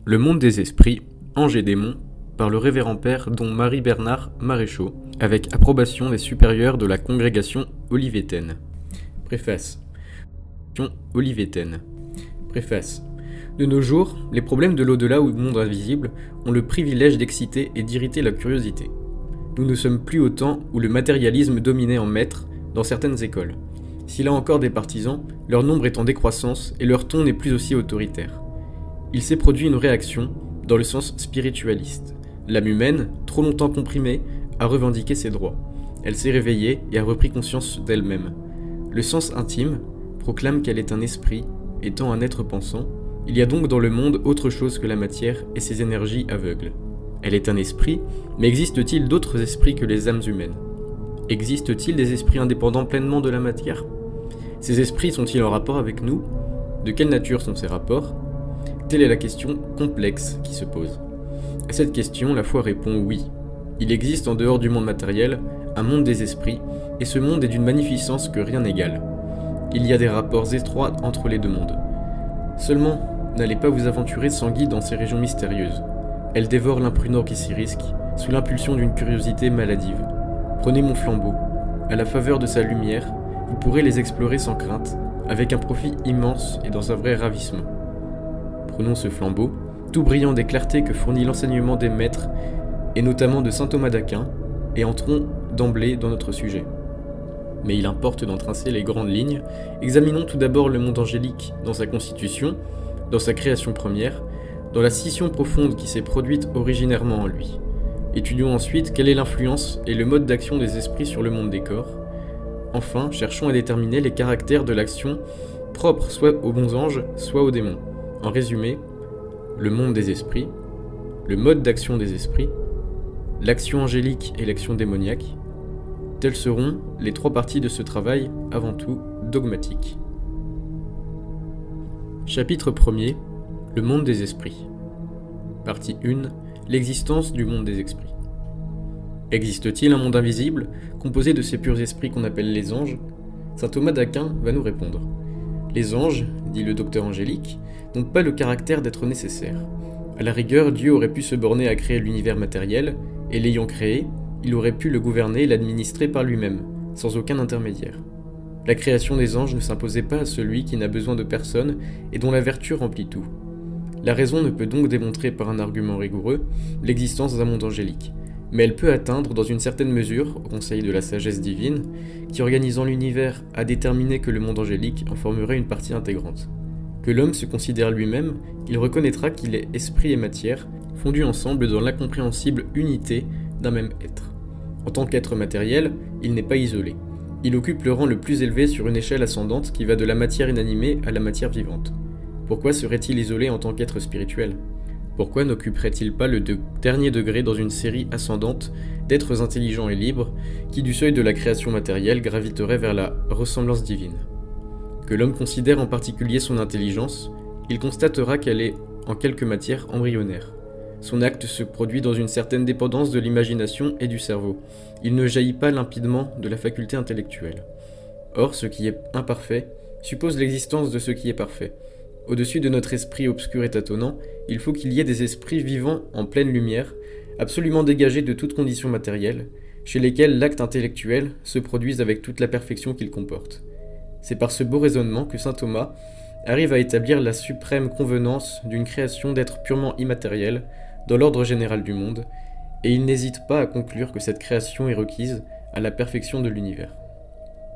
Le monde des esprits, anges et démons, par le révérend père Don Marie-Bernard Maréchaux, avec approbation des supérieurs de la congrégation olivétaine. Préface. Olivétaine. Préface. De nos jours, les problèmes de l'au-delà ou du monde invisible ont le privilège d'exciter et d'irriter la curiosité. Nous ne sommes plus au temps où le matérialisme dominait en maître dans certaines écoles. S'il a encore des partisans, leur nombre est en décroissance et leur ton n'est plus aussi autoritaire. Il s'est produit une réaction dans le sens spiritualiste. L'âme humaine, trop longtemps comprimée, a revendiqué ses droits. Elle s'est réveillée et a repris conscience d'elle-même. Le sens intime proclame qu'elle est un esprit, étant un être pensant. Il y a donc dans le monde autre chose que la matière et ses énergies aveugles. Elle est un esprit, mais existe-t-il d'autres esprits que les âmes humaines? Existe-t-il des esprits indépendants pleinement de la matière? Ces esprits sont-ils en rapport avec nous? De quelle nature sont ces rapports? Telle est la question complexe qui se pose. À cette question, la foi répond oui. Il existe en dehors du monde matériel un monde des esprits, et ce monde est d'une magnificence que rien n'égale. Il y a des rapports étroits entre les deux mondes. Seulement, n'allez pas vous aventurer sans guide dans ces régions mystérieuses. Elles dévorent l'imprudent qui s'y risque, sous l'impulsion d'une curiosité maladive. Prenez mon flambeau. À la faveur de sa lumière, vous pourrez les explorer sans crainte, avec un profit immense et dans un vrai ravissement. Prenons ce flambeau, tout brillant des clartés que fournit l'enseignement des maîtres, et notamment de saint Thomas d'Aquin, et entrons d'emblée dans notre sujet. Mais il importe d'en tracer les grandes lignes. Examinons tout d'abord le monde angélique dans sa constitution, dans sa création première, dans la scission profonde qui s'est produite originairement en lui. Étudions ensuite quelle est l'influence et le mode d'action des esprits sur le monde des corps. Enfin, cherchons à déterminer les caractères de l'action propre soit aux bons anges, soit aux démons. En résumé, le monde des esprits, le mode d'action des esprits, l'action angélique et l'action démoniaque. Telles seront les trois parties de ce travail, avant tout dogmatique. Chapitre 1er. Le monde des esprits. Partie 1. L'existence du monde des esprits. Existe-t-il un monde invisible, composé de ces purs esprits qu'on appelle les anges? Saint Thomas d'Aquin va nous répondre. Les anges, dit le docteur Angélique, n'ont pas le caractère d'être nécessaires. À la rigueur, Dieu aurait pu se borner à créer l'univers matériel, et l'ayant créé, il aurait pu le gouverner et l'administrer par lui-même, sans aucun intermédiaire. La création des anges ne s'imposait pas à celui qui n'a besoin de personne et dont la vertu remplit tout. La raison ne peut donc démontrer par un argument rigoureux l'existence d'un monde angélique, mais elle peut atteindre dans une certaine mesure, au conseil de la sagesse divine, qui organisant l'univers a déterminé que le monde angélique en formerait une partie intégrante. Que l'homme se considère lui-même, il reconnaîtra qu'il est esprit et matière, fondus ensemble dans l'incompréhensible unité d'un même être. En tant qu'être matériel, il n'est pas isolé. Il occupe le rang le plus élevé sur une échelle ascendante qui va de la matière inanimée à la matière vivante. Pourquoi serait-il isolé en tant qu'être spirituel? Pourquoi n'occuperait-il pas le dernier degré dans une série ascendante d'êtres intelligents et libres qui, du seuil de la création matérielle, graviteraient vers la ressemblance divine? Que l'homme considère en particulier son intelligence, il constatera qu'elle est en quelque matière embryonnaire. Son acte se produit dans une certaine dépendance de l'imagination et du cerveau. Il ne jaillit pas limpidement de la faculté intellectuelle. Or, ce qui est imparfait suppose l'existence de ce qui est parfait. Au-dessus de notre esprit obscur et tâtonnant, il faut qu'il y ait des esprits vivants en pleine lumière, absolument dégagés de toute condition matérielle, chez lesquels l'acte intellectuel se produise avec toute la perfection qu'il comporte. C'est par ce beau raisonnement que saint Thomas arrive à établir la suprême convenance d'une création d'êtres purement immatériels dans l'ordre général du monde, et il n'hésite pas à conclure que cette création est requise à la perfection de l'univers.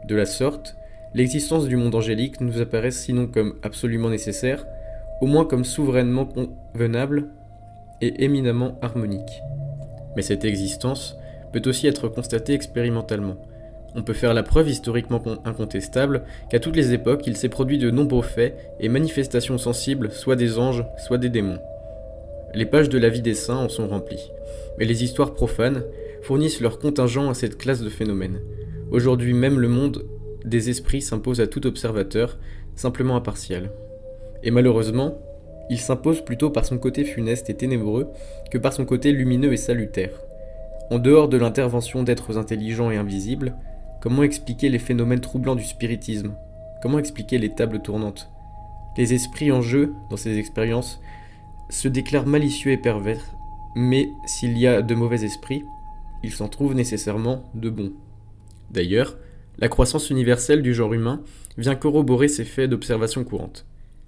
De la sorte, l'existence du monde angélique nous apparaît sinon comme absolument nécessaire, au moins comme souverainement convenable et éminemment harmonique. Mais cette existence peut aussi être constatée expérimentalement. On peut faire la preuve historiquement incontestable qu'à toutes les époques il s'est produit de nombreux faits et manifestations sensibles, soit des anges, soit des démons. Les pages de la vie des saints en sont remplies, mais les histoires profanes fournissent leur contingent à cette classe de phénomènes. Aujourd'hui même le monde des esprits s'impose à tout observateur, simplement impartial. Et malheureusement, il s'impose plutôt par son côté funeste et ténébreux que par son côté lumineux et salutaire. En dehors de l'intervention d'êtres intelligents et invisibles, comment expliquer les phénomènes troublants du spiritisme? Comment expliquer les tables tournantes? Les esprits en jeu, dans ces expériences, se déclare malicieux et pervers, mais s'il y a de mauvais esprits, il s'en trouve nécessairement de bons. D'ailleurs, la croissance universelle du genre humain vient corroborer ces faits d'observation courante.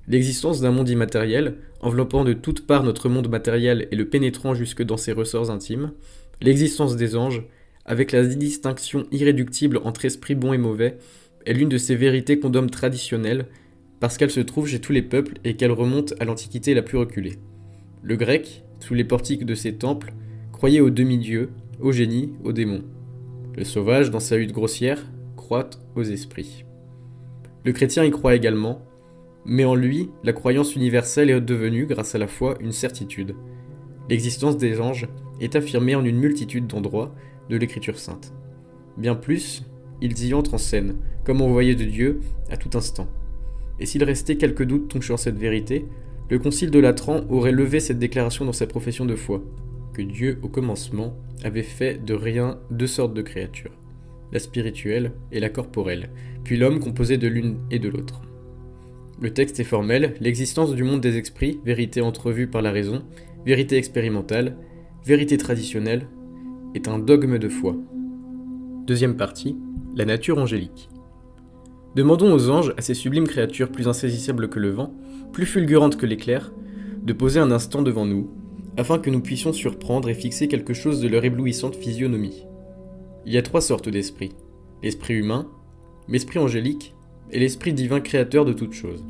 L'existence d'un monde immatériel, enveloppant de toutes parts notre monde matériel et le pénétrant jusque dans ses ressorts intimes, l'existence des anges, avec la distinction irréductible entre esprit bon et mauvais, est l'une de ces vérités qu'on nomme traditionnelles, parce qu'elle se trouve chez tous les peuples et qu'elle remonte à l'Antiquité la plus reculée. Le grec, sous les portiques de ses temples, croyait aux demi-dieux, aux génies, aux démons. Le sauvage, dans sa hutte grossière, croit aux esprits. Le chrétien y croit également, mais en lui, la croyance universelle est devenue, grâce à la foi, une certitude. L'existence des anges est affirmée en une multitude d'endroits de l'Écriture sainte. Bien plus, ils y entrent en scène, comme envoyés de Dieu, à tout instant. Et s'il restait quelques doutes touchant cette vérité, le concile de Latran aurait levé cette déclaration dans sa profession de foi, que Dieu, au commencement, avait fait de rien deux sortes de créatures, la spirituelle et la corporelle, puis l'homme composé de l'une et de l'autre. Le texte est formel, l'existence du monde des esprits, vérité entrevue par la raison, vérité expérimentale, vérité traditionnelle, est un dogme de foi. Deuxième partie, la nature angélique. Demandons aux anges, à ces sublimes créatures plus insaisissables que le vent, plus fulgurantes que l'éclair, de poser un instant devant nous, afin que nous puissions surprendre et fixer quelque chose de leur éblouissante physionomie. Il y a trois sortes d'esprits, l'esprit humain, l'esprit angélique et l'esprit divin créateur de toutes choses.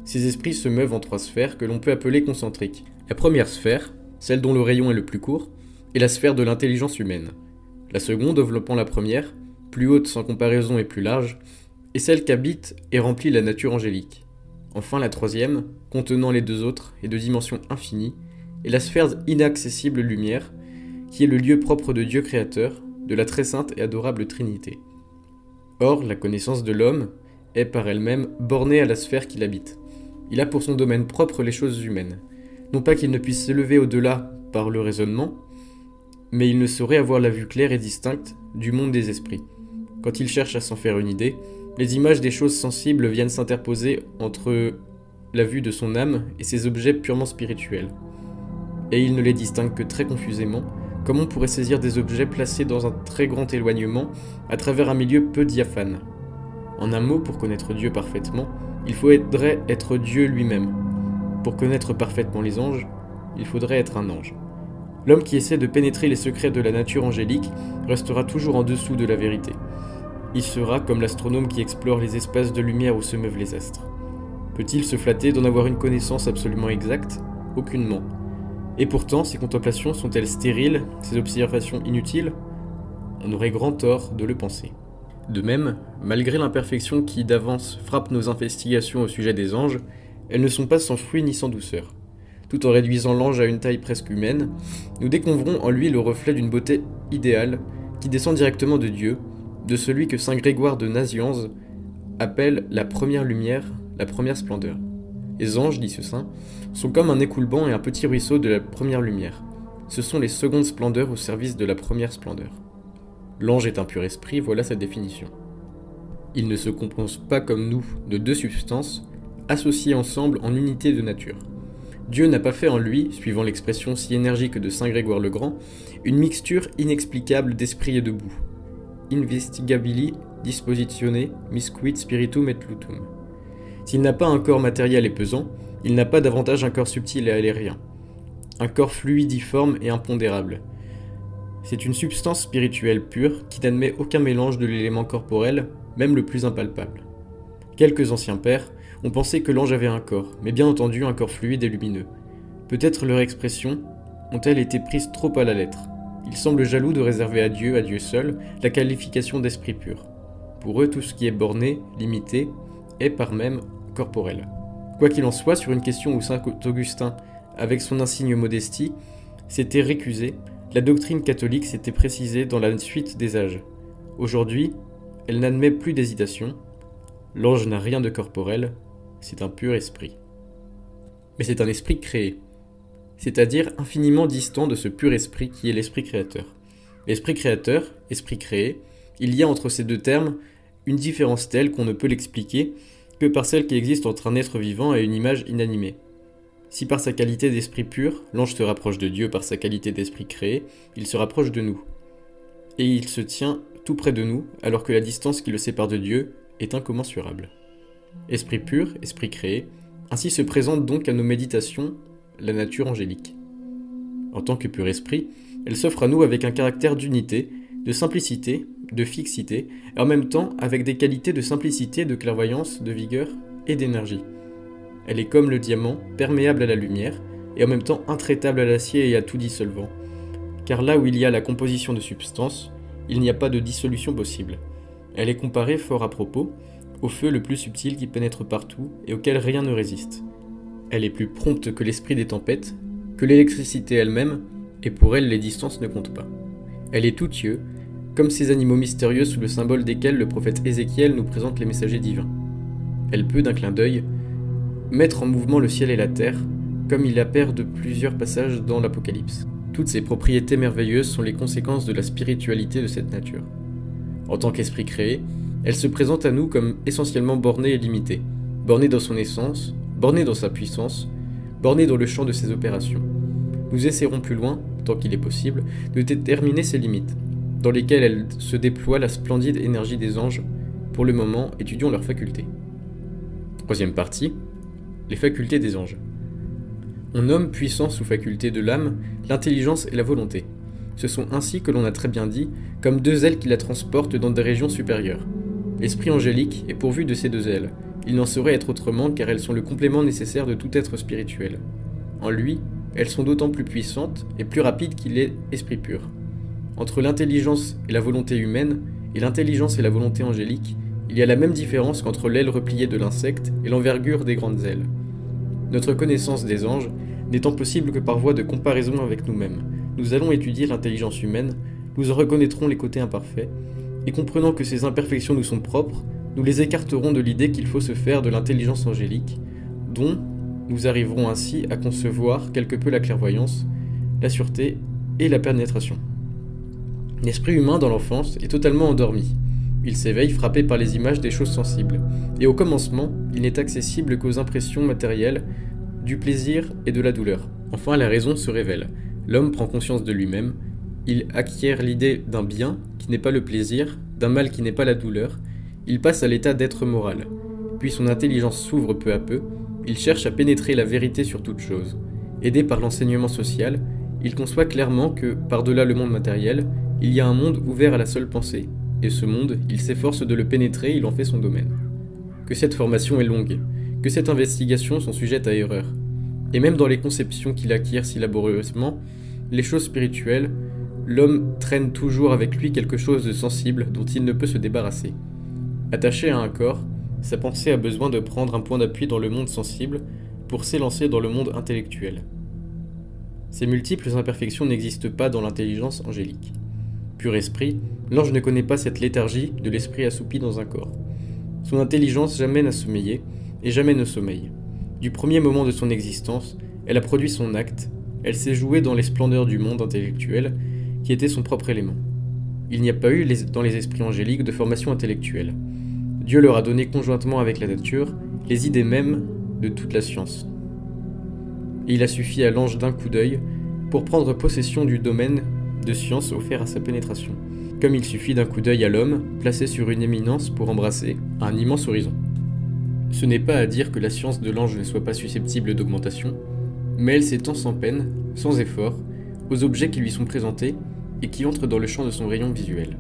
Ces esprits se meuvent en trois sphères que l'on peut appeler concentriques. La première sphère, celle dont le rayon est le plus court, est la sphère de l'intelligence humaine. La seconde, enveloppant la première, plus haute sans comparaison et plus large, est celle qu'habite et remplit la nature angélique. Enfin, la troisième, contenant les deux autres et de dimension infinie, est la sphère inaccessible lumière, qui est le lieu propre de Dieu créateur, de la très sainte et adorable Trinité. Or, la connaissance de l'homme est par elle-même bornée à la sphère qu'il habite. Il a pour son domaine propre les choses humaines. Non pas qu'il ne puisse s'élever au-delà par le raisonnement, mais il ne saurait avoir la vue claire et distincte du monde des esprits. Quand il cherche à s'en faire une idée, les images des choses sensibles viennent s'interposer entre la vue de son âme et ces objets purement spirituels. Et il ne les distingue que très confusément, comme on pourrait saisir des objets placés dans un très grand éloignement à travers un milieu peu diaphane. En un mot, pour connaître Dieu parfaitement, il faudrait être Dieu lui-même. Pour connaître parfaitement les anges, il faudrait être un ange. L'homme qui essaie de pénétrer les secrets de la nature angélique restera toujours en dessous de la vérité. Il sera comme l'astronome qui explore les espaces de lumière où se meuvent les astres. Peut-il se flatter d'en avoir une connaissance absolument exacte ? Aucunement. Et pourtant, ces contemplations sont-elles stériles, ces observations inutiles ? On aurait grand tort de le penser. De même, malgré l'imperfection qui d'avance frappe nos investigations au sujet des anges, elles ne sont pas sans fruit ni sans douceur. Tout en réduisant l'ange à une taille presque humaine, nous découvrons en lui le reflet d'une beauté idéale qui descend directement de Dieu, de celui que saint Grégoire de Nazianze appelle la première lumière, la première splendeur. Les anges, dit ce saint, sont comme un écoulement et un petit ruisseau de la première lumière. Ce sont les secondes splendeurs au service de la première splendeur. L'ange est un pur esprit, voilà sa définition. Il ne se compose pas comme nous de deux substances, associées ensemble en unité de nature. Dieu n'a pas fait en lui, suivant l'expression si énergique de saint Grégoire le Grand, une mixture inexplicable d'esprit et de boue. Investigabili dispositione miscuit spiritum et lutum. S'il n'a pas un corps matériel et pesant, il n'a pas davantage un corps subtil et aérien. Un corps fluidiforme et impondérable. C'est une substance spirituelle pure qui n'admet aucun mélange de l'élément corporel, même le plus impalpable. Quelques anciens pères ont pensé que l'ange avait un corps, mais bien entendu un corps fluide et lumineux. Peut-être leurs expressions ont-elles été prises trop à la lettre. Ils semblent jaloux de réserver à Dieu seul, la qualification d'esprit pur. Pour eux, tout ce qui est borné, limité, est par même corporel. Quoi qu'il en soit, sur une question où saint Augustin, avec son insigne modestie, s'était récusé, la doctrine catholique s'était précisée dans la suite des âges. Aujourd'hui, elle n'admet plus d'hésitation. L'ange n'a rien de corporel, c'est un pur esprit. Mais c'est un esprit créé, c'est-à-dire infiniment distant de ce pur esprit qui est l'esprit créateur. L'esprit créateur, esprit créé, il y a entre ces deux termes une différence telle qu'on ne peut l'expliquer que par celle qui existe entre un être vivant et une image inanimée. Si par sa qualité d'esprit pur, l'ange se rapproche de Dieu par sa qualité d'esprit créé, il se rapproche de nous. Et il se tient tout près de nous, alors que la distance qui le sépare de Dieu est incommensurable. Esprit pur, esprit créé, ainsi se présente donc à nos méditations la nature angélique. En tant que pur esprit, elle s'offre à nous avec un caractère d'unité, de simplicité, de fixité, et en même temps avec des qualités de simplicité, de clairvoyance, de vigueur et d'énergie. Elle est comme le diamant, perméable à la lumière, et en même temps intraitable à l'acier et à tout dissolvant. Car là où il y a la composition de substances, il n'y a pas de dissolution possible. Elle est comparée, fort à propos, au feu le plus subtil qui pénètre partout et auquel rien ne résiste. Elle est plus prompte que l'esprit des tempêtes, que l'électricité elle-même, et pour elle les distances ne comptent pas. Elle est tout yeux, comme ces animaux mystérieux sous le symbole desquels le prophète Ézéchiel nous présente les messagers divins. Elle peut, d'un clin d'œil, mettre en mouvement le ciel et la terre, comme il appert de plusieurs passages dans l'Apocalypse. Toutes ces propriétés merveilleuses sont les conséquences de la spiritualité de cette nature. En tant qu'esprit créé, elle se présente à nous comme essentiellement bornée et limitée, bornée dans son essence, bornée dans sa puissance, bornée dans le champ de ses opérations. Nous essaierons plus loin, tant qu'il est possible, de déterminer ses limites, dans lesquelles elle se déploie la splendide énergie des anges. Pour le moment, étudions leurs facultés. Troisième partie, les facultés des anges. On nomme puissance ou faculté de l'âme l'intelligence et la volonté. Ce sont ainsi que l'on a très bien dit, comme deux ailes qui la transportent dans des régions supérieures. L'esprit angélique est pourvu de ces deux ailes. Il n'en saurait être autrement car elles sont le complément nécessaire de tout être spirituel. En lui, elles sont d'autant plus puissantes et plus rapides qu'il est esprit pur. Entre l'intelligence et la volonté humaine, et l'intelligence et la volonté angélique, il y a la même différence qu'entre l'aile repliée de l'insecte et l'envergure des grandes ailes. Notre connaissance des anges n'étant possible que par voie de comparaison avec nous-mêmes, nous allons étudier l'intelligence humaine, nous en reconnaîtrons les côtés imparfaits, et comprenant que ces imperfections nous sont propres, nous les écarterons de l'idée qu'il faut se faire de l'intelligence angélique, dont nous arriverons ainsi à concevoir quelque peu la clairvoyance, la sûreté et la pénétration. L'esprit humain dans l'enfance est totalement endormi. Il s'éveille frappé par les images des choses sensibles, et au commencement, il n'est accessible qu'aux impressions matérielles, du plaisir et de la douleur. Enfin, la raison se révèle. L'homme prend conscience de lui-même, il acquiert l'idée d'un bien qui n'est pas le plaisir, d'un mal qui n'est pas la douleur, il passe à l'état d'être moral. Puis son intelligence s'ouvre peu à peu, il cherche à pénétrer la vérité sur toute chose. Aidé par l'enseignement social, il conçoit clairement que, par-delà le monde matériel, il y a un monde ouvert à la seule pensée, et ce monde, il s'efforce de le pénétrer, il en fait son domaine. Que cette formation est longue, que cette investigation sont sujettes à erreur. Et même dans les conceptions qu'il acquiert si laborieusement, les choses spirituelles, l'homme traîne toujours avec lui quelque chose de sensible dont il ne peut se débarrasser. Attaché à un corps, sa pensée a besoin de prendre un point d'appui dans le monde sensible pour s'élancer dans le monde intellectuel. Ces multiples imperfections n'existent pas dans l'intelligence angélique. Pur esprit, l'ange ne connaît pas cette léthargie de l'esprit assoupi dans un corps. Son intelligence jamais n'a sommeillé et jamais ne sommeille. Du premier moment de son existence, elle a produit son acte, elle s'est jouée dans les splendeurs du monde intellectuel qui était son propre élément. Il n'y a pas eu dans les esprits angéliques de formation intellectuelle. Dieu leur a donné conjointement avec la nature les idées mêmes de toute la science. Et il a suffi à l'ange d'un coup d'œil pour prendre possession du domaine de science offert à sa pénétration, comme il suffit d'un coup d'œil à l'homme placé sur une éminence pour embrasser un immense horizon. Ce n'est pas à dire que la science de l'ange ne soit pas susceptible d'augmentation, mais elle s'étend sans peine, sans effort, aux objets qui lui sont présentés et qui entrent dans le champ de son rayon visuel.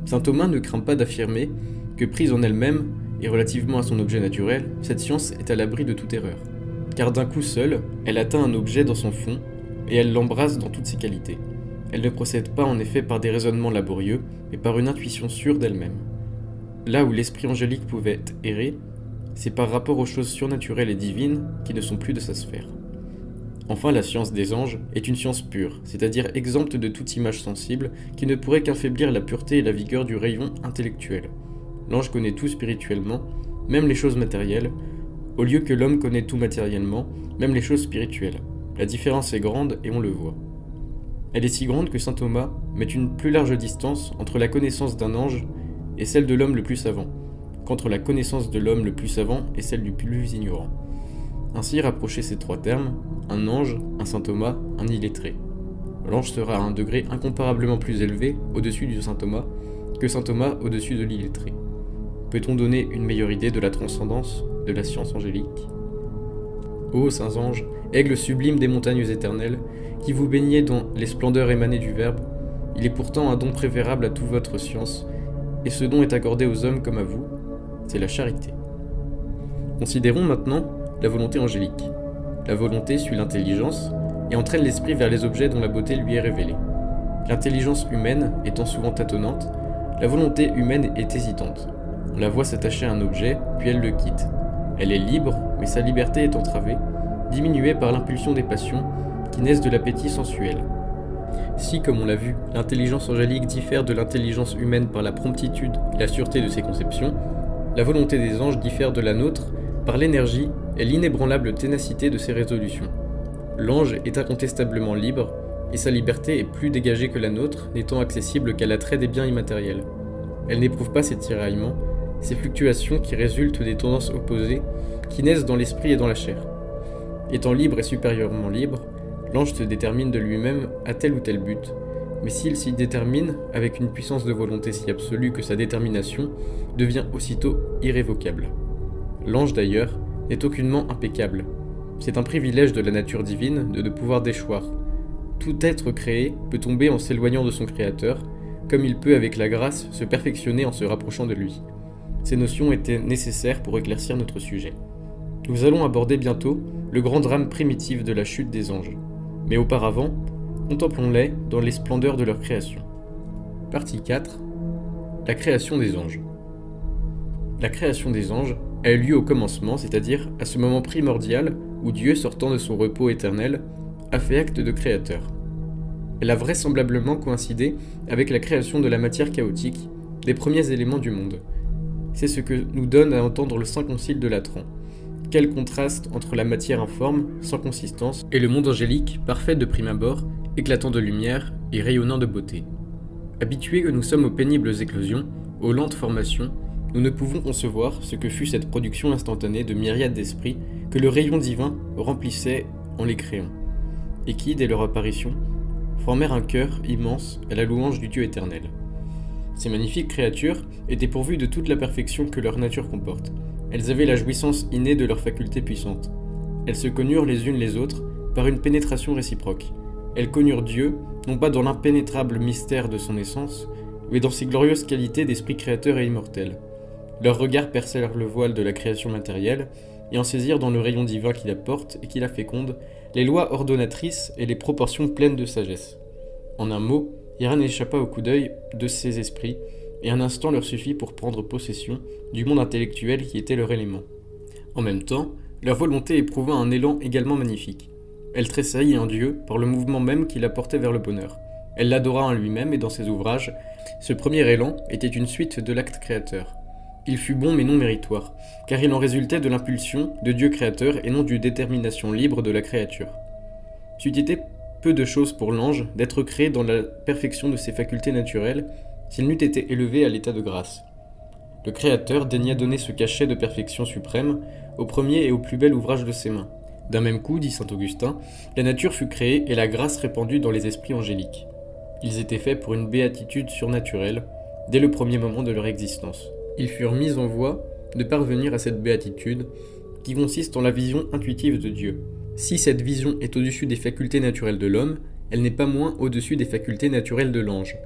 Saint Thomas ne craint pas d'affirmer que prise en elle-même et relativement à son objet naturel, cette science est à l'abri de toute erreur, car d'un coup seul, elle atteint un objet dans son fond et elle l'embrasse dans toutes ses qualités. Elle ne procède pas en effet par des raisonnements laborieux, mais par une intuition sûre d'elle-même. Là où l'esprit angélique pouvait errer, c'est par rapport aux choses surnaturelles et divines qui ne sont plus de sa sphère. Enfin, la science des anges est une science pure, c'est-à-dire exempte de toute image sensible qui ne pourrait qu'affaiblir la pureté et la vigueur du rayon intellectuel. L'ange connaît tout spirituellement, même les choses matérielles, au lieu que l'homme connaît tout matériellement, même les choses spirituelles. La différence est grande et on le voit. Elle est si grande que saint Thomas met une plus large distance entre la connaissance d'un ange et celle de l'homme le plus savant, qu'entre la connaissance de l'homme le plus savant et celle du plus ignorant. Ainsi, rapprochez ces trois termes, un ange, un saint Thomas, un illettré. L'ange sera à un degré incomparablement plus élevé au-dessus du saint Thomas que saint Thomas au-dessus de l'illettré. Peut-on donner une meilleure idée de la transcendance de la science angélique ? Ô saints anges, aigles sublimes des montagnes éternelles, qui vous baignez dans les splendeurs émanées du Verbe, il est pourtant un don préférable à toute votre science, et ce don est accordé aux hommes comme à vous, c'est la charité. Considérons maintenant la volonté angélique. La volonté suit l'intelligence et entraîne l'esprit vers les objets dont la beauté lui est révélée. L'intelligence humaine étant souvent tâtonnante, la volonté humaine est hésitante. On la voit s'attacher à un objet, puis elle le quitte. Elle est libre, mais sa liberté est entravée, diminuée par l'impulsion des passions qui naissent de l'appétit sensuel. Si, comme on l'a vu, l'intelligence angélique diffère de l'intelligence humaine par la promptitude et la sûreté de ses conceptions, la volonté des anges diffère de la nôtre par l'énergie et l'inébranlable ténacité de ses résolutions. L'ange est incontestablement libre, et sa liberté est plus dégagée que la nôtre, n'étant accessible qu'à l'attrait des biens immatériels. Elle n'éprouve pas ces tiraillements, ces fluctuations qui résultent des tendances opposées, qui naissent dans l'esprit et dans la chair. Étant libre et supérieurement libre, l'ange se détermine de lui-même à tel ou tel but, mais s'il s'y détermine avec une puissance de volonté si absolue que sa détermination devient aussitôt irrévocable. L'ange d'ailleurs n'est aucunement impeccable. C'est un privilège de la nature divine de ne pouvoir déchoir. Tout être créé peut tomber en s'éloignant de son Créateur, comme il peut avec la grâce se perfectionner en se rapprochant de lui. Ces notions étaient nécessaires pour éclaircir notre sujet. Nous allons aborder bientôt le grand drame primitif de la chute des anges. Mais auparavant, contemplons-les dans les splendeurs de leur création. Partie 4. La création des anges. La création des anges a eu lieu au commencement, c'est-à-dire à ce moment primordial où Dieu, sortant de son repos éternel, a fait acte de créateur. Elle a vraisemblablement coïncidé avec la création de la matière chaotique, des premiers éléments du monde. C'est ce que nous donne à entendre le Saint Concile de Latran. Quel contraste entre la matière informe, sans consistance, et le monde angélique, parfait de prime abord, éclatant de lumière et rayonnant de beauté. Habitués que nous sommes aux pénibles éclosions, aux lentes formations, nous ne pouvons concevoir ce que fut cette production instantanée de myriades d'esprits que le rayon divin remplissait en les créant, et qui, dès leur apparition, formèrent un chœur immense à la louange du Dieu éternel. Ces magnifiques créatures étaient pourvues de toute la perfection que leur nature comporte. Elles avaient la jouissance innée de leurs facultés puissantes. Elles se connurent les unes les autres par une pénétration réciproque. Elles connurent Dieu, non pas dans l'impénétrable mystère de son essence, mais dans ses glorieuses qualités d'esprit créateur et immortel. Leurs regards percèrent le voile de la création matérielle, et en saisirent dans le rayon divin qui la porte et qui la féconde, les lois ordonnatrices et les proportions pleines de sagesse. En un mot, rien n'échappa au coup d'œil de ces esprits, et un instant leur suffit pour prendre possession du monde intellectuel qui était leur élément. En même temps, leur volonté éprouva un élan également magnifique. Elle tressaillit en Dieu par le mouvement même qui la portait vers le bonheur. Elle l'adora en lui-même et dans ses ouvrages. Ce premier élan était une suite de l'acte créateur. Il fut bon mais non méritoire, car il en résultait de l'impulsion de Dieu créateur et non d'une détermination libre de la créature. C'eût été peu de chose pour l'ange d'être créé dans la perfection de ses facultés naturelles s'il n'eût été élevé à l'état de grâce. Le Créateur daigna donner ce cachet de perfection suprême au premier et au plus bel ouvrage de ses mains. D'un même coup, dit saint Augustin, la nature fut créée et la grâce répandue dans les esprits angéliques. Ils étaient faits pour une béatitude surnaturelle, dès le premier moment de leur existence. Ils furent mis en voie de parvenir à cette béatitude, qui consiste en la vision intuitive de Dieu. Si cette vision est au-dessus des facultés naturelles de l'homme, elle n'est pas moins au-dessus des facultés naturelles de l'ange.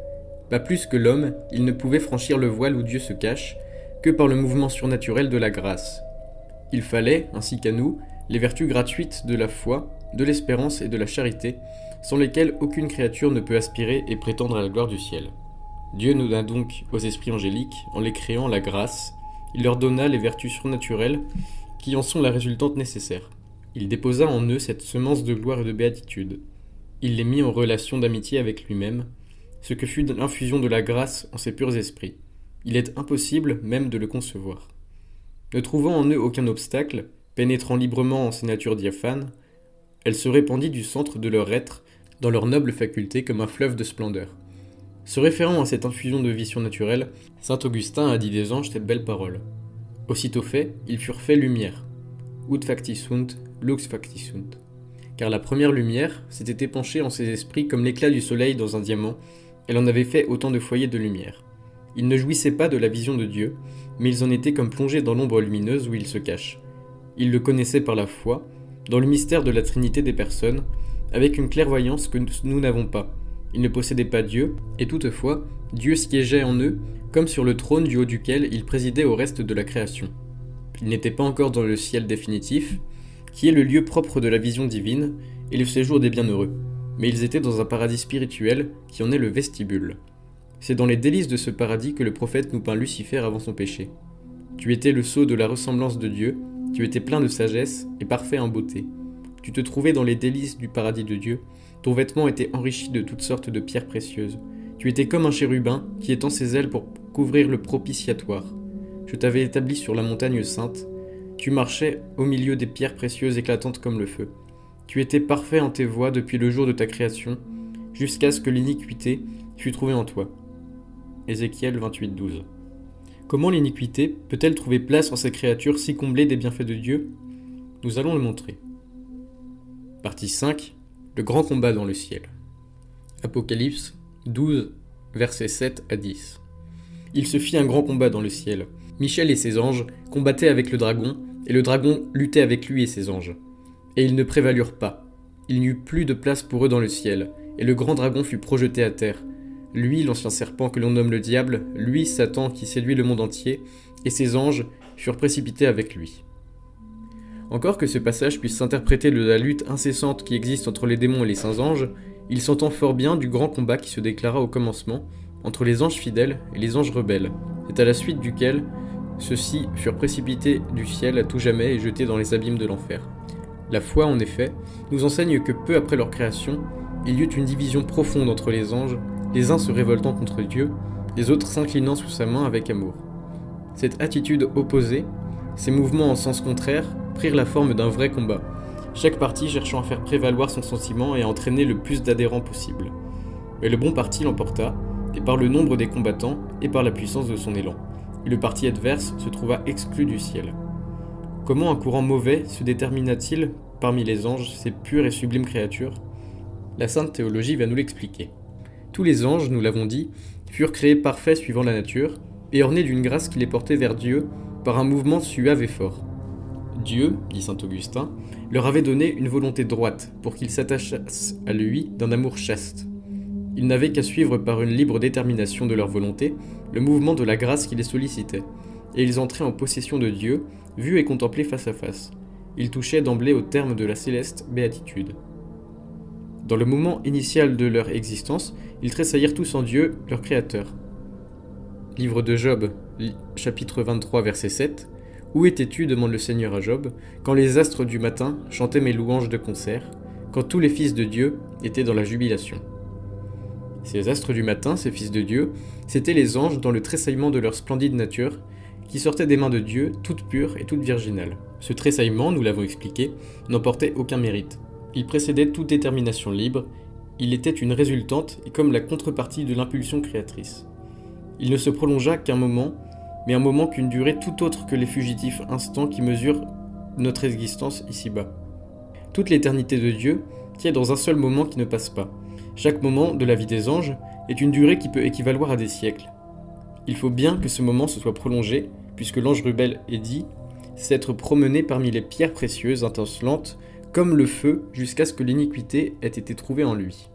Pas plus que l'homme, il ne pouvait franchir le voile où Dieu se cache, que par le mouvement surnaturel de la grâce. Il fallait, ainsi qu'à nous, les vertus gratuites de la foi, de l'espérance et de la charité, sans lesquelles aucune créature ne peut aspirer et prétendre à la gloire du ciel. Dieu nous donna donc aux esprits angéliques, en les créant, la grâce. Il leur donna les vertus surnaturelles qui en sont la résultante nécessaire. Il déposa en eux cette semence de gloire et de béatitude. Il les mit en relation d'amitié avec lui-même, ce que fut l'infusion de la grâce en ces purs esprits. Il est impossible même de le concevoir. Ne trouvant en eux aucun obstacle, pénétrant librement en ces natures diaphanes, elle se répandit du centre de leur être dans leur noble faculté comme un fleuve de splendeur. Se référant à cette infusion de vie surnaturelle, saint Augustin a dit des anges cette belle parole. Aussitôt fait, ils furent faits lumière. ut factisunt, lux factisunt. Car la première lumière s'était épanchée en ces esprits comme l'éclat du soleil dans un diamant, elle en avait fait autant de foyers de lumière. Ils ne jouissaient pas de la vision de Dieu, mais ils en étaient comme plongés dans l'ombre lumineuse où il se cache. Ils le connaissaient par la foi, dans le mystère de la Trinité des personnes, avec une clairvoyance que nous n'avons pas. Ils ne possédaient pas Dieu, et toutefois, Dieu siégeait en eux, comme sur le trône du haut duquel il présidait au reste de la création. Ils n'étaient pas encore dans le ciel définitif, qui est le lieu propre de la vision divine et le séjour des bienheureux, mais ils étaient dans un paradis spirituel qui en est le vestibule. C'est dans les délices de ce paradis que le prophète nous peint Lucifer avant son péché. Tu étais le sceau de la ressemblance de Dieu, tu étais plein de sagesse et parfait en beauté. Tu te trouvais dans les délices du paradis de Dieu, ton vêtement était enrichi de toutes sortes de pierres précieuses. Tu étais comme un chérubin qui étend ses ailes pour couvrir le propitiatoire. Je t'avais établi sur la montagne sainte, tu marchais au milieu des pierres précieuses éclatantes comme le feu. Tu étais parfait en tes voies depuis le jour de ta création, jusqu'à ce que l'iniquité fût trouvée en toi. Ézéchiel 28:12. Comment l'iniquité peut-elle trouver place en ces créatures si comblées des bienfaits de Dieu? Nous allons le montrer. Partie 5. Le grand combat dans le ciel. Apocalypse 12, versets 7 à 10. Il se fit un grand combat dans le ciel. Michel et ses anges combattaient avec le dragon, et le dragon luttait avec lui et ses anges. Et ils ne prévalurent pas. Il n'y eut plus de place pour eux dans le ciel, et le grand dragon fut projeté à terre. Lui, l'ancien serpent que l'on nomme le diable, lui, Satan qui séduit le monde entier, et ses anges furent précipités avec lui. Encore que ce passage puisse s'interpréter de la lutte incessante qui existe entre les démons et les saints anges, il s'entend fort bien du grand combat qui se déclara au commencement entre les anges fidèles et les anges rebelles. C'est à la suite duquel ceux-ci furent précipités du ciel à tout jamais et jetés dans les abîmes de l'enfer. La foi, en effet, nous enseigne que peu après leur création, il y eut une division profonde entre les anges, les uns se révoltant contre Dieu, les autres s'inclinant sous sa main avec amour. Cette attitude opposée, ces mouvements en sens contraire, prirent la forme d'un vrai combat, chaque parti cherchant à faire prévaloir son sentiment et à entraîner le plus d'adhérents possible. Mais le bon parti l'emporta, et par le nombre des combattants, et par la puissance de son élan. Et le parti adverse se trouva exclu du ciel. Comment un courant mauvais se détermina-t-il parmi les anges, ces pures et sublimes créatures? La Sainte Théologie va nous l'expliquer. Tous les anges, nous l'avons dit, furent créés parfaits suivant la nature, et ornés d'une grâce qui les portait vers Dieu par un mouvement suave et fort. Dieu, dit saint Augustin, leur avait donné une volonté droite pour qu'ils s'attachassent à lui d'un amour chaste. Ils n'avaient qu'à suivre par une libre détermination de leur volonté le mouvement de la grâce qui les sollicitait, et ils entraient en possession de Dieu, vus et contemplés face à face. Ils touchaient d'emblée au terme de la céleste béatitude. Dans le moment initial de leur existence, ils tressaillirent tous en Dieu, leur Créateur. Livre de Job, chapitre 23, verset 7. « Où étais-tu, demande le Seigneur à Job, quand les astres du matin chantaient mes louanges de concert, quand tous les fils de Dieu étaient dans la jubilation ?» Ces astres du matin, ces fils de Dieu, c'étaient les anges dans le tressaillement de leur splendide nature, qui sortaient des mains de Dieu, toutes pures et toutes virginales. Ce tressaillement, nous l'avons expliqué, n'emportait aucun mérite. Il précédait toute détermination libre, il était une résultante et comme la contrepartie de l'impulsion créatrice. Il ne se prolongea qu'un moment, mais un moment qu'une durée tout autre que les fugitifs instants qui mesurent notre existence ici-bas. Toute l'éternité de Dieu tient dans un seul moment qui ne passe pas. Chaque moment de la vie des anges est une durée qui peut équivaloir à des siècles. Il faut bien que ce moment se soit prolongé, puisque l'ange rebelle est dit s'être promené parmi les pierres précieuses intincelantes, comme le feu, jusqu'à ce que l'iniquité ait été trouvée en lui.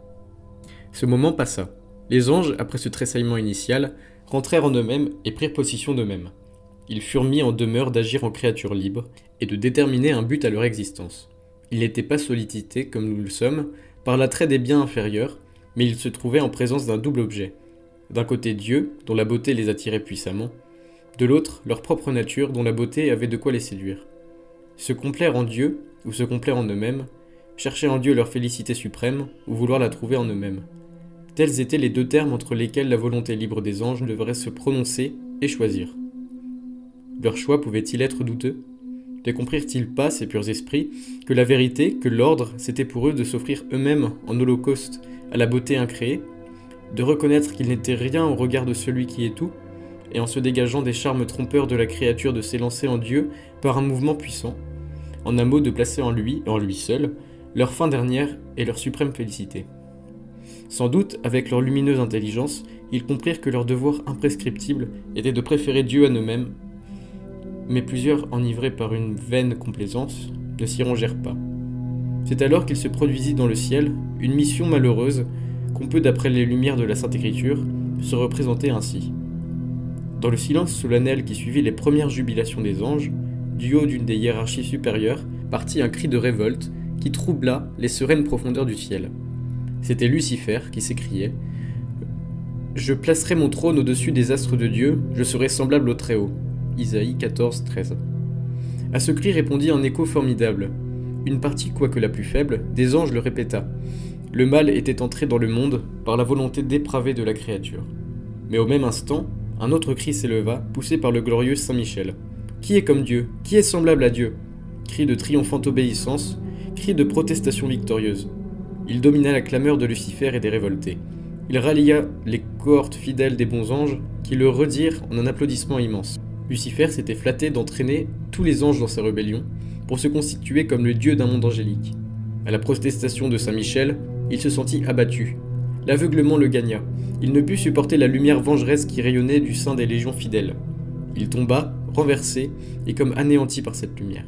Ce moment passa. Les anges, après ce tressaillement initial, rentrèrent en eux-mêmes et prirent possession d'eux-mêmes. Ils furent mis en demeure d'agir en créatures libres et de déterminer un but à leur existence. Ils n'étaient pas sollicités, comme nous le sommes, par l'attrait des biens inférieurs, mais ils se trouvaient en présence d'un double objet. D'un côté Dieu, dont la beauté les attirait puissamment, de l'autre leur propre nature, dont la beauté avait de quoi les séduire. Se complaire en Dieu, ou se complaire en eux-mêmes, chercher en Dieu leur félicité suprême, ou vouloir la trouver en eux-mêmes. Tels étaient les deux termes entre lesquels la volonté libre des anges devrait se prononcer et choisir. Leur choix pouvait-il être douteux? Ne comprirent-ils pas, ces purs esprits, que la vérité, que l'ordre, c'était pour eux de s'offrir eux-mêmes en holocauste à la beauté incréée, de reconnaître qu'ils n'étaient rien au regard de celui qui est tout, et en se dégageant des charmes trompeurs de la créature de s'élancer en Dieu par un mouvement puissant, en un mot de placer en lui, et en lui seul, leur fin dernière et leur suprême félicité. Sans doute, avec leur lumineuse intelligence, ils comprirent que leur devoir imprescriptible était de préférer Dieu à eux-mêmes, mais plusieurs, enivrés par une vaine complaisance, ne s'y rangèrent pas. C'est alors qu'il se produisit dans le ciel une mission malheureuse qu'on peut, d'après les lumières de la Sainte Écriture, se représenter ainsi. Dans le silence solennel qui suivit les premières jubilations des anges, du haut d'une des hiérarchies supérieures, partit un cri de révolte qui troubla les sereines profondeurs du ciel. C'était Lucifer qui s'écriait « Je placerai mon trône au-dessus des astres de Dieu, je serai semblable au Très-Haut » Isaïe 14, 13. À ce cri répondit un écho formidable. Une partie, quoique la plus faible, des anges le répéta. Le mal était entré dans le monde par la volonté dépravée de la créature. Mais au même instant, un autre cri s'éleva, poussé par le glorieux Saint Michel. « Qui est comme Dieu? Qui est semblable à Dieu » Cri de triomphante obéissance, cri de protestation victorieuse. Il domina la clameur de Lucifer et des révoltés. Il rallia les cohortes fidèles des bons anges qui le redirent en un applaudissement immense. Lucifer s'était flatté d'entraîner tous les anges dans sa rébellion pour se constituer comme le dieu d'un monde angélique. À la protestation de Saint Michel, il se sentit abattu. L'aveuglement le gagna. Il ne put supporter la lumière vengeresse qui rayonnait du sein des légions fidèles. Il tomba, renversé, et comme anéanti par cette lumière.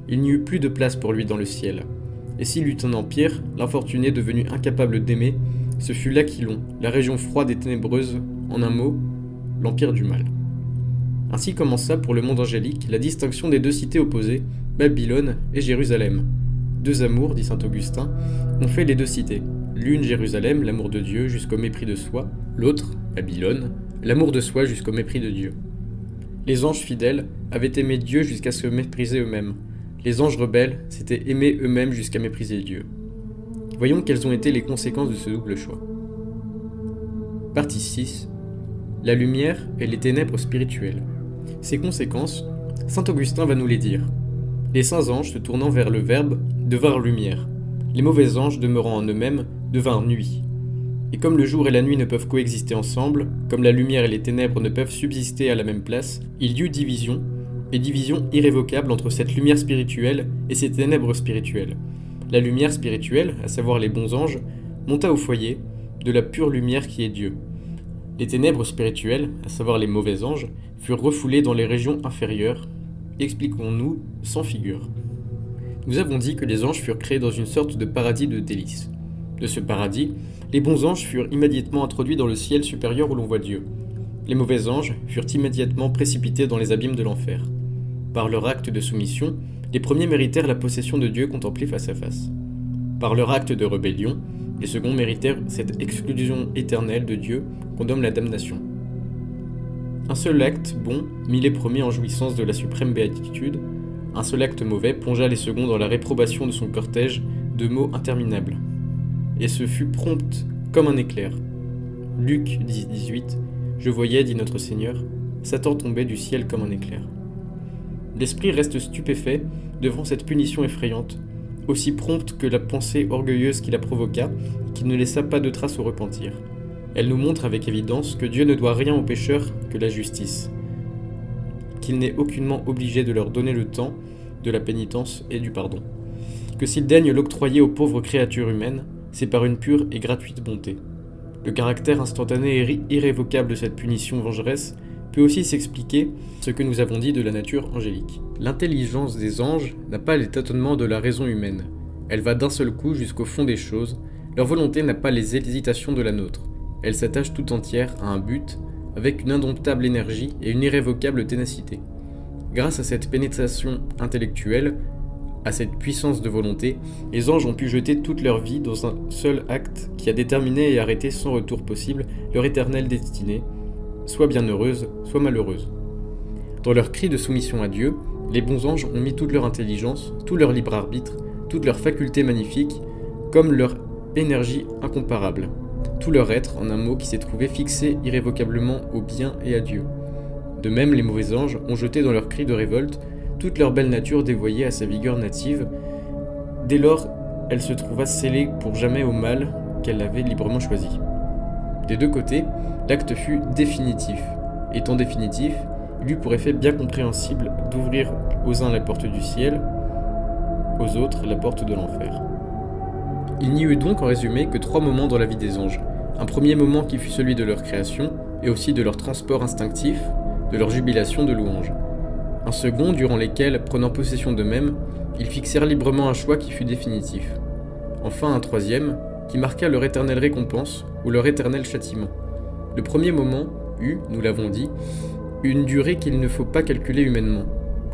Il n'y eut plus de place pour lui dans le ciel. Et s'il eut un empire, l'infortuné devenu incapable d'aimer, ce fut l'Aquilon, la région froide et ténébreuse, en un mot, l'empire du mal. Ainsi commença pour le monde angélique la distinction des deux cités opposées, Babylone et Jérusalem. Deux amours, dit saint Augustin, ont fait les deux cités. L'une, Jérusalem, l'amour de Dieu jusqu'au mépris de soi, l'autre, Babylone, l'amour de soi jusqu'au mépris de Dieu. Les anges fidèles avaient aimé Dieu jusqu'à se mépriser eux-mêmes. Les anges rebelles s'étaient aimés eux-mêmes jusqu'à mépriser Dieu. Voyons quelles ont été les conséquences de ce double choix. Partie 6. La lumière et les ténèbres spirituelles. Ces conséquences, saint Augustin va nous les dire. Les saints anges se tournant vers le Verbe devinrent lumière. Les mauvais anges demeurant en eux-mêmes devinrent nuit. Et comme le jour et la nuit ne peuvent coexister ensemble, comme la lumière et les ténèbres ne peuvent subsister à la même place, il y eut division, et division irrévocable entre cette lumière spirituelle et ces ténèbres spirituelles. La lumière spirituelle, à savoir les bons anges, monta au foyer de la pure lumière qui est Dieu. Les ténèbres spirituelles, à savoir les mauvais anges, furent refoulées dans les régions inférieures. Expliquons-nous sans figure. Nous avons dit que les anges furent créés dans une sorte de paradis de délices. De ce paradis, les bons anges furent immédiatement introduits dans le ciel supérieur où l'on voit Dieu. Les mauvais anges furent immédiatement précipités dans les abîmes de l'enfer. Par leur acte de soumission, les premiers méritèrent la possession de Dieu contemplée face à face. Par leur acte de rébellion, les seconds méritèrent cette exclusion éternelle de Dieu qu'on nomme la damnation. Un seul acte bon mit les premiers en jouissance de la suprême béatitude, un seul acte mauvais plongea les seconds dans la réprobation de son cortège de maux interminables. Et ce fut prompt comme un éclair. Luc 10, 18, « Je voyais, dit notre Seigneur, Satan tomber du ciel comme un éclair. » L'esprit reste stupéfait devant cette punition effrayante, aussi prompte que la pensée orgueilleuse qui la provoqua, qui ne laissa pas de trace au repentir. Elle nous montre avec évidence que Dieu ne doit rien aux pécheurs que la justice, qu'il n'est aucunement obligé de leur donner le temps de la pénitence et du pardon, que s'il daigne l'octroyer aux pauvres créatures humaines, c'est par une pure et gratuite bonté. Le caractère instantané et irrévocable de cette punition vengeresse peut aussi s'expliquer ce que nous avons dit de la nature angélique. L'intelligence des anges n'a pas les tâtonnements de la raison humaine. Elle va d'un seul coup jusqu'au fond des choses. Leur volonté n'a pas les hésitations de la nôtre. Elle s'attache tout entière à un but, avec une indomptable énergie et une irrévocable ténacité. Grâce à cette pénétration intellectuelle, à cette puissance de volonté, les anges ont pu jeter toute leur vie dans un seul acte qui a déterminé et arrêté sans retour possible leur éternelle destinée, soit bienheureuse, soit malheureuse. Dans leur cri de soumission à Dieu, les bons anges ont mis toute leur intelligence, tout leur libre arbitre, toutes leurs facultés magnifiques, comme leur énergie incomparable, tout leur être, en un mot, qui s'est trouvé fixé irrévocablement au bien et à Dieu. De même, les mauvais anges ont jeté dans leur cri de révolte toute leur belle nature dévoyée à sa vigueur native. Dès lors, elle se trouva scellée pour jamais au mal qu'elle avait librement choisi. Des deux côtés, l'acte fut définitif. Étant définitif, il eut pour effet bien compréhensible d'ouvrir aux uns la porte du ciel, aux autres la porte de l'enfer. Il n'y eut donc en résumé que 3 moments dans la vie des anges. Un premier moment qui fut celui de leur création, et aussi de leur transport instinctif, de leur jubilation de louange. Un second durant lesquels, prenant possession d'eux-mêmes, ils fixèrent librement un choix qui fut définitif. Enfin un troisième, qui marqua leur éternelle récompense ou leur éternel châtiment. Le premier moment eut, nous l'avons dit, une durée qu'il ne faut pas calculer humainement.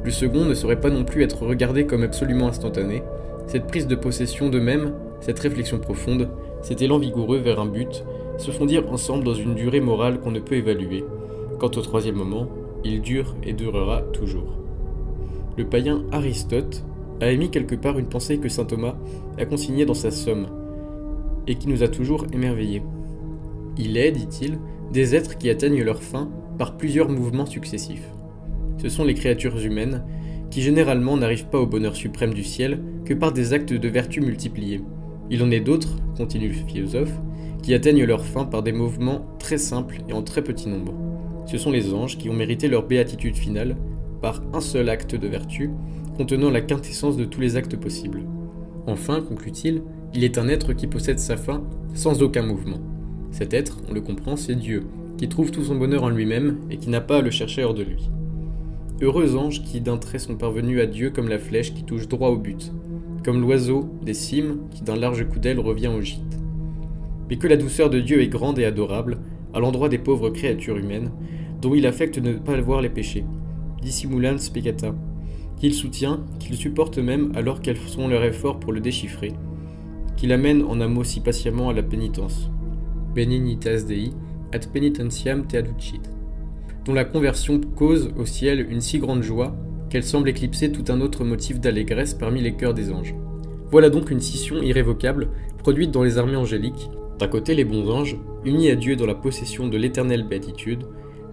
Le second ne saurait pas non plus être regardé comme absolument instantané. Cette prise de possession d'eux-mêmes, cette réflexion profonde, cet élan vigoureux vers un but, se fondirent ensemble dans une durée morale qu'on ne peut évaluer. Quant au troisième moment, il dure et durera toujours. Le païen Aristote a émis quelque part une pensée que saint Thomas a consignée dans sa Somme, et qui nous a toujours émerveillés. Il est, dit-il, des êtres qui atteignent leur fin par plusieurs mouvements successifs. Ce sont les créatures humaines, qui généralement n'arrivent pas au bonheur suprême du ciel que par des actes de vertu multipliés. Il en est d'autres, continue le philosophe, qui atteignent leur fin par des mouvements très simples et en très petit nombre. Ce sont les anges qui ont mérité leur béatitude finale par un seul acte de vertu, contenant la quintessence de tous les actes possibles. Enfin, conclut-il, il est un être qui possède sa fin sans aucun mouvement. Cet être, on le comprend, c'est Dieu, qui trouve tout son bonheur en lui-même et qui n'a pas à le chercher hors de lui. Heureux anges qui d'un trait sont parvenus à Dieu comme la flèche qui touche droit au but, comme l'oiseau des cimes qui d'un large coup d'aile revient au gîte. Mais que la douceur de Dieu est grande et adorable à l'endroit des pauvres créatures humaines, dont il affecte de ne pas voir les péchés, dissimulans peccata, qu'il soutient, qu'il supporte même alors qu'elles font leur effort pour le déchiffrer, qu'il amène en un mot si patiemment à la pénitence. Benignitas Dei ad penitentiam te adducit, dont la conversion cause au ciel une si grande joie qu'elle semble éclipser tout un autre motif d'allégresse parmi les cœurs des anges. Voilà donc une scission irrévocable produite dans les armées angéliques, d'un côté les bons anges, unis à Dieu dans la possession de l'éternelle béatitude,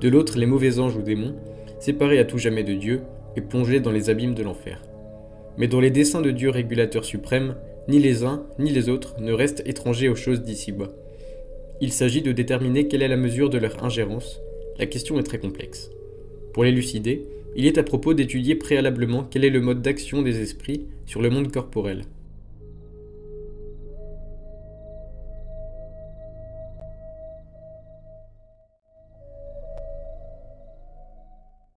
de l'autre les mauvais anges ou démons, séparés à tout jamais de Dieu et plongés dans les abîmes de l'enfer. Mais dans les desseins de Dieu régulateur suprême, ni les uns ni les autres ne restent étrangers aux choses d'ici-bas. Il s'agit de déterminer quelle est la mesure de leur ingérence. La question est très complexe. Pour l'élucider, il est à propos d'étudier préalablement quel est le mode d'action des esprits sur le monde corporel.